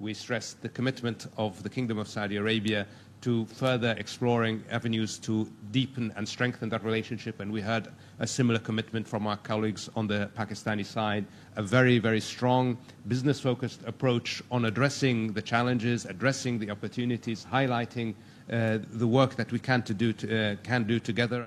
We stressed the commitment of the Kingdom of Saudi Arabia to further exploring avenues to deepen and strengthen that relationship, and we heard a similar commitment from our colleagues on the Pakistani side, a very, very strong business-focused approach on addressing the challenges, addressing the opportunities, highlighting the work that we can do together.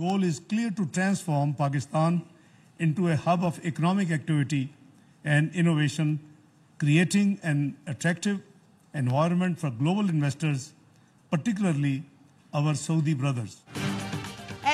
Goal is clear to transform Pakistan into a hub of economic activity and innovation, creating an attractive environment for global investors, particularly our Saudi brothers.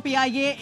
PIA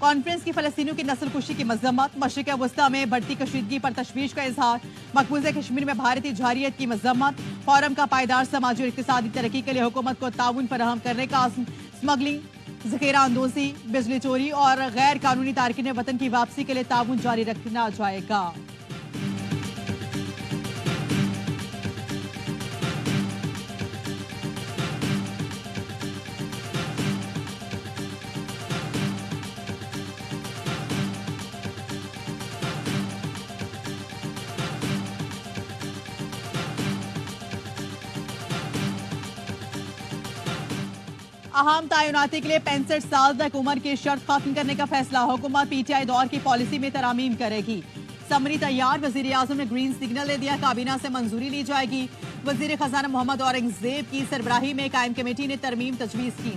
conference کی فلسطینیوں کی نسل کشی کی مذمت، مشرق وسطی میں بڑھتی کشیدگی پر تشویش کا اظہار، مقبوضہ کشمیر میں بھارتی جارحیت کی مذمت، فورم کا پائیدار سماجی اور اقتصادی ترقی کے لیے حکومت کو تعاون فراہم کرنے کا عزم، اسمگلنگ، ذخیرہ اندوزی، بجلی چوری اور غیر قانونی تارکین وطن کی واپسی کے لیے تعاون جاری رکھنا جائے گا۔ اہم تعیناتی کے لیے 65 سال تک عمر کی شرط ختم کرنے کا فیصلہ، حکومت پی ٹی آئی دور کی پالیسی میں ترامیم کرے گی۔ سمری تیار، وزیر اعظم نے گرین سگنل دے دیا، کابینہ سے منظوری لی جائے گی۔ وزیر خزانہ محمد اورنگزیب کی سربراہی میں قائم کمیٹی نے ترمیم تجویز کی۔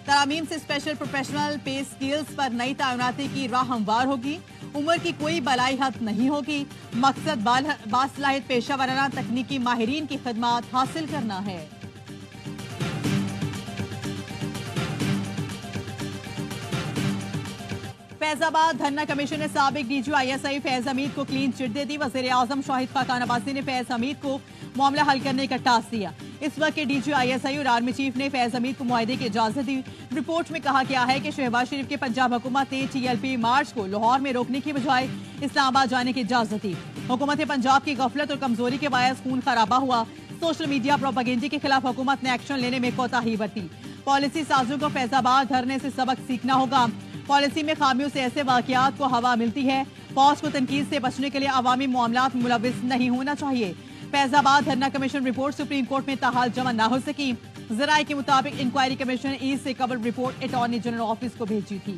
ترامیم سے اسپیشل پروفیشنل پے سکیلز پر نئی تعیناتی کی راہ ہموار ہوگی، عمر کی کوئی بالائی حد نہیں ہوگی، مقصد باصلاحیت پیشہ ورانہ تکنیکی ماہرین کی خدمات حاصل کرنا ہے۔ فیض آباد دھرنا کمیشن نے سابق D G I S I فیض حمید کو کلین چٹ دے دی۔ وزیر اعظم شاہد خاقان عباسی نے فیض حمید کو معاملہ حل کرنے کا ٹاسک دیا۔ اس وقت کے D G I S I اور آرمی چیف نے فیض حمید کو معاہدے کی اجازت دی۔ رپورٹ میں کہا گیا ہے کہ شہباز شریف کے پنجاب حکومت نے ٹی ایل پی مارچ کو لاہور میں روکنے کی بجائے اسلام آباد جانے کی اجازت دی۔ حکومت پنجاب کی غفلت اور کمزوری کے باعث خون خرابہ ہوا۔ سوشل میڈیا پروپیگنڈے کے خلاف حکومت نے ایکشن لینے میں کوتاہی برتی۔ پالیسی سازوں کو فیض آباد دھرنے سے سبق سیکھنا ہوگا۔ پالیسی میں خامیوں سے ایسے واقعات کو ہوا ملتی ہے۔ فوج کو تنقید سے بچنے کے لیے عوامی معاملات میں ملوث نہیں ہونا چاہیے۔ فیض آباد دھرنا کمیشن رپورٹ سپریم کورٹ میں تاحال جمع نہ ہو سکی۔ ذرائع کے مطابق انکوائری کمیشن نے ایز سے قبل رپورٹ اٹارنی جنرل آفس کو بھیجی تھی۔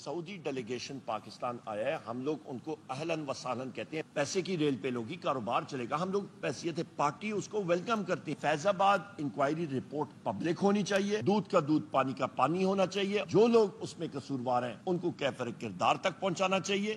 سعودی ڈیلیگیشن پاکستان آیا ہے، ہم لوگ ان کو اہلاً و سہلاً کہتے ہیں۔ پیسے کی ریل پیل ہوگی، کاروبار چلے گا، ہم لوگ حیثیت پارٹی اس کو ویلکم کرتے ہیں۔ فیض آباد انکوائری رپورٹ پبلک ہونی چاہیے، دودھ کا دودھ پانی کا پانی ہونا چاہیے، جو لوگ اس میں قصوروار ہیں ان کو کیفر کردار تک پہنچانا چاہیے۔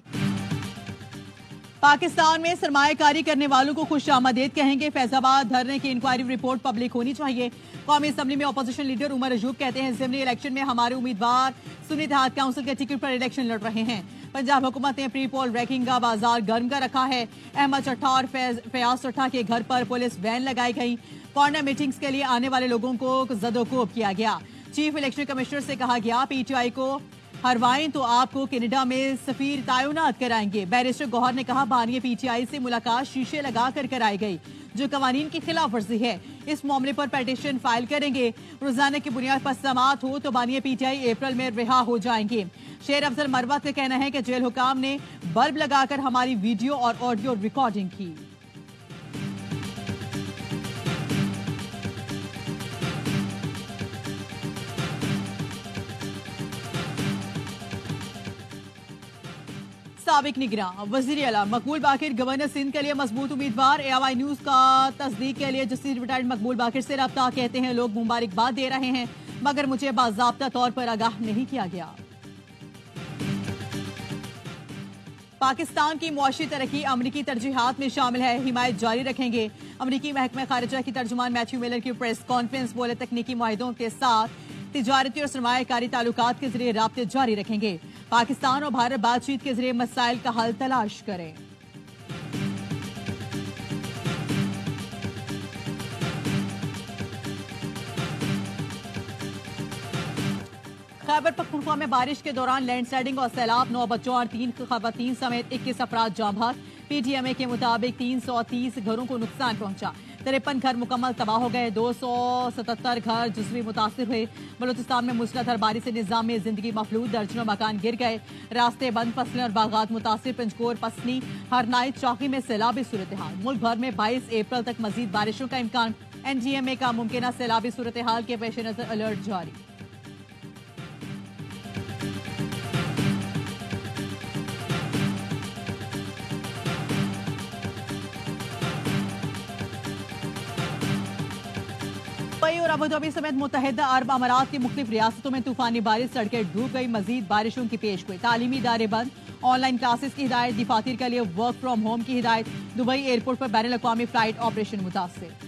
پاکستان میں سرمایہ کاری کرنے والوں کو خوش آمدید کہیں گے، فیض آباد دھرنے کی انکوائری رپورٹ پبلک ہونی چاہیے۔ قومی اسمبلی میں اپوزیشن لیڈر عمر ایوب کہتے ہیں اسمبلی الیکشن میں ہمارے امیدوار سنی اتحاد کونسل کے ٹکٹ پر الیکشن لڑ رہے ہیں۔ پنجاب حکومت نے پری پول ریکنگ کا بازار گرم کر رکھا ہے۔ احمد چٹھا اور فیاض چٹھا کے گھر پر پولیس وین لگائی گئی۔ کارنر میٹنگز کے لیے آنے والے لوگوں کو زد و کوب کیا گیا۔ چیف الیکشن کمشنر سے کہا گیا پی ٹی آئی کو ہروائیں تو آپ کو کینیڈا میں سفیر تعینات کرائیں گے۔ بیرسٹر گوہر نے کہا بانی پی ٹی آئی سے ملاقات شیشے لگا کر کرائی گئی جو قوانین کی خلاف ورزی ہے، اس معاملے پر پیٹیشن فائل کریں گے۔ روزانہ کی بنیاد پر سماعت ہو تو بانی پی ٹی آئی اپریل میں رہا ہو جائیں گے۔ شیر افضل مروت کا کہنا ہے کہ جیل حکام نے بلب لگا کر ہماری ویڈیو اور آڈیو ریکارڈنگ کی۔ سابق نگراں وزیر اعلیٰ مقبول باقر گورنر سندھ کے لیے مضبوط امیدوار۔ اے آئی نیوز کا تصدیق کے لیے جسٹس ریٹائرڈ مقبول باقر سے رابطہ، کہتے ہیں لوگ مبارکباد دے رہے ہیں مگر مجھے باضابطہ طور پر آگاہ نہیں کیا گیا۔ پاکستان کی معاشی ترقی امریکی ترجیحات میں شامل ہے، حمایت جاری رکھیں گے۔ امریکی محکمہ خارجہ کی ترجمان میتھیو میلر کی پریس کانفرنس، بولے تکنیکی معاہدوں کے ساتھ تجارتی اور سرمایہ کاری تعلقات کے ذریعے رابطے جاری رکھیں گے۔ پاکستان اور بھارت بات چیت کے ذریعے مسائل کا حل تلاش کریں۔ خیبر پختونخوا میں بارش کے دوران لینڈ سلائڈنگ اور سیلاب، 9 بچوں اور 3 خواتین سمیت 21 افراد جاں بحق۔ پی ٹی ایم اے کے مطابق 330 گھروں کو نقصان پہنچا، 53 گھر مکمل تباہ ہو گئے، 277 گھر جزوی متاثر ہوئے۔ بلوچستان میں موسلادھار بارش سے نظام میں زندگی مفلوج، درجنوں مکان گر گئے، راستے بند، فصلیں اور باغات متاثر۔ پنجکور، پسنی، ہرنائی، چاقی میں سیلابی صورتحال، ملک بھر میں 22 اپریل تک مزید بارشوں کا امکان۔ این ڈی ایم اے کا ممکنہ سیلابی صورتحال کے پیش نظر الرٹ جاری۔ دبئی اور ابوظہبی سمیت متحدہ عرب امارات کی مختلف ریاستوں میں طوفانی بارش، سڑکیں ڈوب گئی، مزید بارشوں کی پیش گوئی، تعلیمی ادارے بند آن لائن کلاسز کی ہدایت، دفاتر کے لیے ورک فرام ہوم کی ہدایت، دبئی ایئرپورٹ پر بین الاقوامی فلائٹ آپریشن متاثر۔